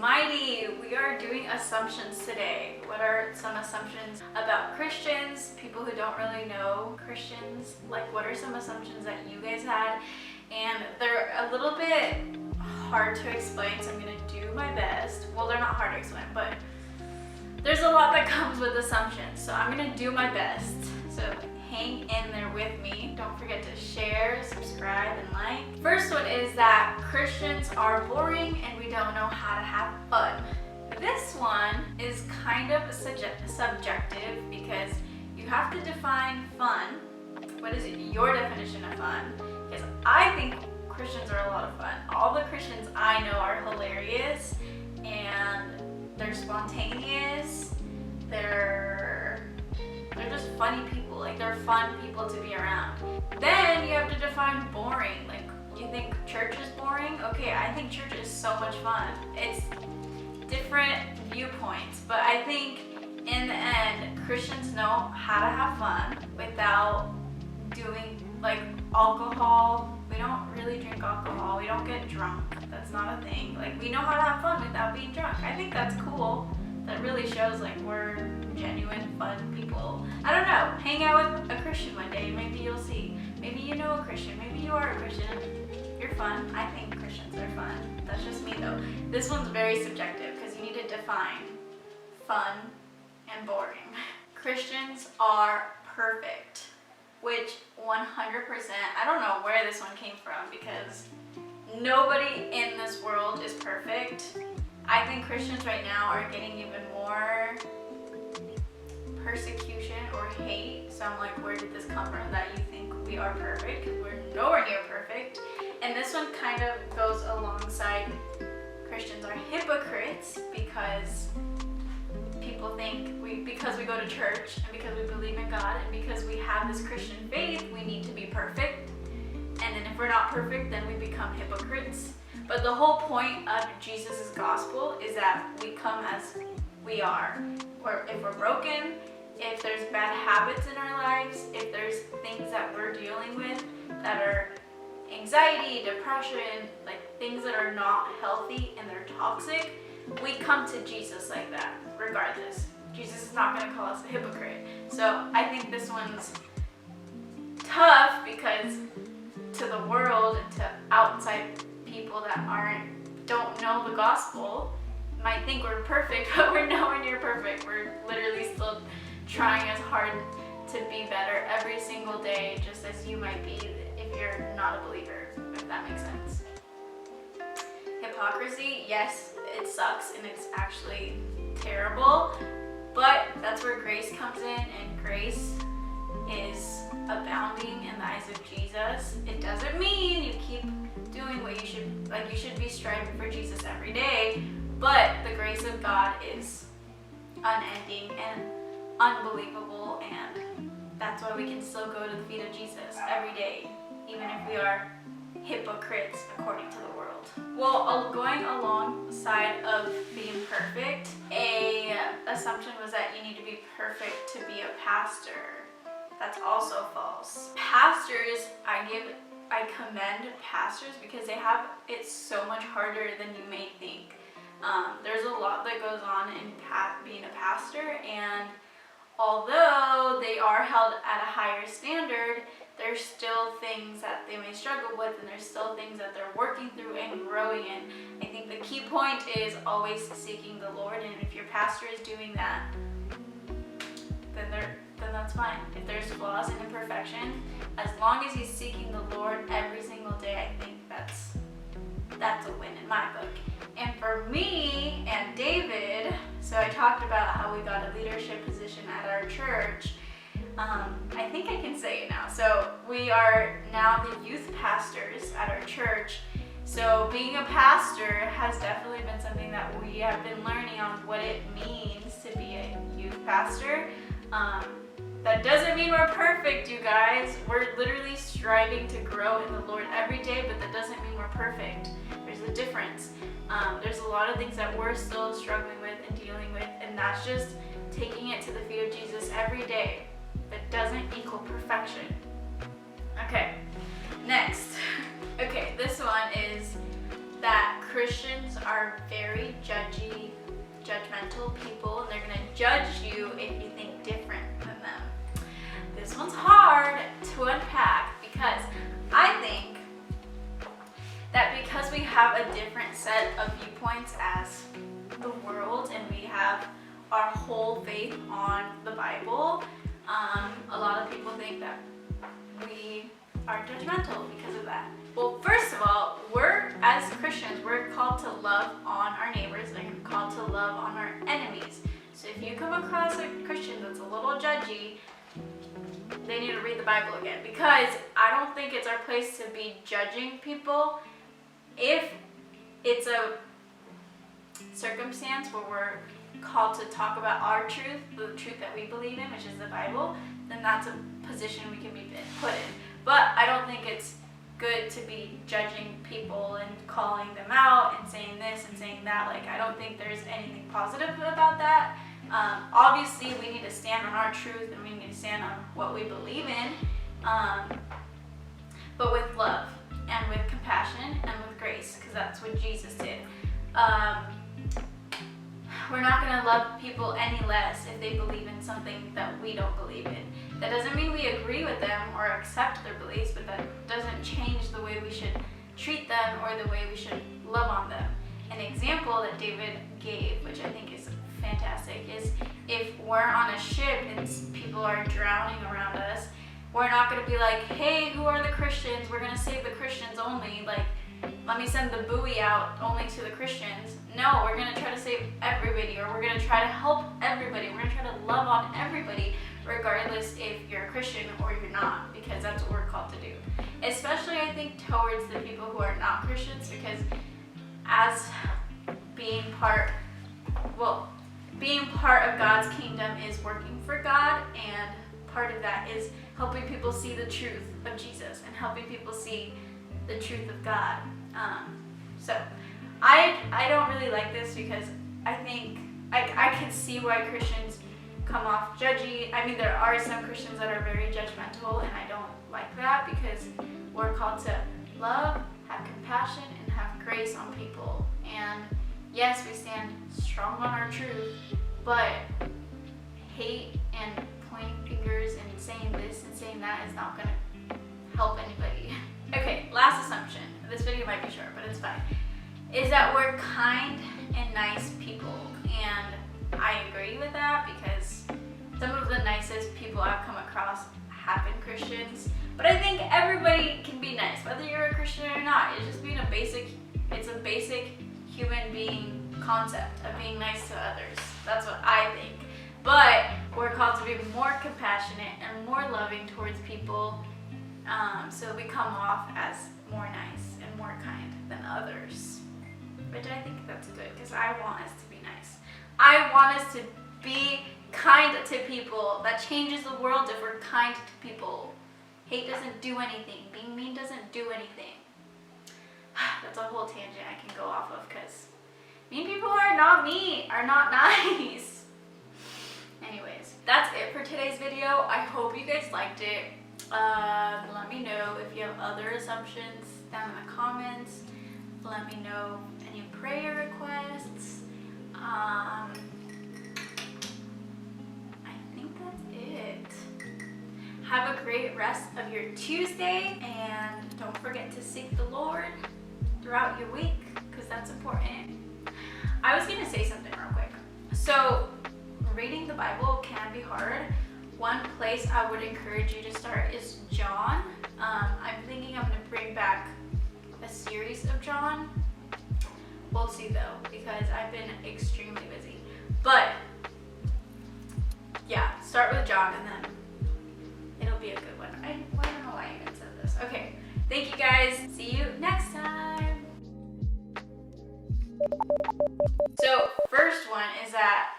Almighty. We are doing assumptions today. What are some assumptions about Christians, people who don't really know Christians? Like, what are some assumptions that you guys had? And they're a little bit hard to explain, so I'm going to do my best. Well, they're not hard to explain, but there's a lot that comes with assumptions, so I'm going to do my best. So hang in there with me. Don't forget to share, subscribe, and like. First one is that Christians are boring and we don't know how to have fun. This one is kind of subjective because you have to define fun. What is your definition of fun? Because I think Christians are a lot of fun. All the Christians I know are hilarious and they're spontaneous. They're just funny people. Like, they're fun people to be around. Then you have to define boring. Like, you think church is boring? Okay, I think church is so much fun. It's different viewpoints, but I think in the end, Christians know how to have fun without doing like alcohol. We don't really drink alcohol. We don't get drunk. That's not a thing. Like, we know how to have fun without being drunk. I think that's cool. That really shows like we're genuine, fun people. I don't know. Hang out with a Christian one day. Maybe you'll see. Maybe you know a Christian. Maybe you are a Christian. You're fun. I think Christians are fun. That's just me though. This one's very subjective because you need to define fun and boring. Christians are perfect, which 100%, I don't know where this one came from because nobody in this world is perfect. I think Christians right now are getting even more persecution or hate. So I'm like, where did this come from that you think we are perfect? Because we're nowhere near perfect. And this one kind of goes alongside Christians are hypocrites because people think because we go to church and because we believe in God and because we have this Christian faith, we need to be perfect. And then if we're not perfect, then we become hypocrites. But the whole point of Jesus' gospel is that we come as we are. Or if we're broken, if there's bad habits in our lives, if there's things that we're dealing with that are anxiety, depression, like things that are not healthy and they're toxic, we come to Jesus like that, regardless. Jesus is not going to call us a hypocrite. So I think this one's tough because to the world and to outside people that don't know the gospel might think we're perfect, but we're nowhere near perfect. We're literally still trying as hard to be better every single day, just as you might be if you're not a believer, if that makes sense. Hypocrisy, yes, it sucks and it's actually terrible, but that's where grace comes in, and grace is abounding in the eyes of Jesus. It doesn't mean you keep doing what you should, like you should be striving for Jesus every day, but the grace of God is unending and unbelievable, and that's why we can still go to the feet of Jesus every day, even if we are hypocrites according to the world. Well, going alongside of being perfect, a assumption was that you need to be perfect to be a pastor. That's also false. Pastors, I commend pastors because they have it so much harder than you may think. There's a lot that goes on in being a pastor, and although they are held at a higher standard, there's still things that they may struggle with, and there's still things that they're working through and growing in. I think the key point is always seeking the Lord, and if your pastor is doing that, then that's fine. If there's flaws and imperfection, as long as he's seeking the Lord every single day, I think that's a win in my book. And for me and David, so I talked about how we got a leadership position at our church. I think I can say it now. So we are now the youth pastors at our church. So being a pastor has definitely been something that we have been learning on what it means to be a youth pastor. That doesn't mean we're perfect, you guys. We're literally striving to grow in the Lord every day, but that doesn't mean we're perfect. There's a difference. There's a lot of things that we're still struggling with and dealing with, and that's just taking it to the feet of Jesus every day. That doesn't equal perfection. Okay, next. Okay, this one is that Christians are very judgmental people, and they're going to judge you if you think different than them. This one's hard to unpack because I think that because we have a different set of viewpoints as the world and we have our whole faith on the Bible, a lot of people think that we are judgmental because of that. Well, first of all, as Christians, we're called to love on our neighbors and we're called to love on our enemies. So if you come across a Christian that's a little judgy, they need to read the Bible again, because I don't think it's our place to be judging people. If it's a circumstance where we're called to talk about our truth, the truth that we believe in, which is the Bible, then that's a position we can be put in. But I don't think it's good to be judging people and calling them out and saying this and saying that. Like, I don't think there's anything positive about that. Obviously, we need to stand on our truth and we need to stand on what we believe in, but with love and with compassion and with grace, because that's what Jesus did. We're not going to love people any less if they believe in something that we don't believe in. That doesn't mean we agree with them or accept their beliefs, but that doesn't change the way we should treat them or the way we should love on them. An example that David gave, which I think is fantastic, is if we're on a ship and people are drowning around us, we're not going to be like, hey, who are the Christians? We're going to save the Christians only. Like, let me send the buoy out only to the Christians. No, we're going to try to save everybody, or we're going to try to help everybody. We're going to try to love on everybody, regardless if you're a Christian or you're not, because that's what we're called to do. Especially, I think, towards the people who are not Christians, because as being part of God's kingdom is working for God, and part of that is helping people see the truth of Jesus and helping people see the truth of God. So I don't really like this, because I think I can see why Christians come off judgy. I mean, there are some Christians that are very judgmental, and I don't like that, because we're called to love, have compassion, and have grace on people. And yes, we stand strong on our truth, but hate and pointing fingers and saying this and saying that is not going to help anybody. Okay, last assumption. This video might be short, but it's fine. Is that we're kind and nice people. And I agree with that, because some of the nicest people I've come across have been Christians. But I think everybody can be nice, whether you're a Christian or not. It's just being it's a basic human being concept of being nice to others. That's what I think. But we're called to be more compassionate and more loving towards people, so we come off as more nice and more kind than others. Which I think that's good, because I want us to be nice. I want us to be kind to people. That changes the world if we're kind to people. Hate doesn't do anything. Being mean doesn't do anything. That's a whole tangent I can go off of, because mean people are not nice. Anyways, that's it for today's video. I hope you guys liked it. Let me know if you have other assumptions down in the comments. Let me know any prayer requests. I think that's it. Have a great rest of your Tuesday, and don't forget to seek the Lord throughout your week, because that's important. I was going to say something real quick. So, reading the Bible can be hard. One place I would encourage you to start is John. I'm thinking I'm going to bring back a series of John. We'll see though, because I've been extremely busy. But yeah, start with John and then it'll be a good one. I don't know why I even said this. Okay, thank you guys. See you next time. So first one is that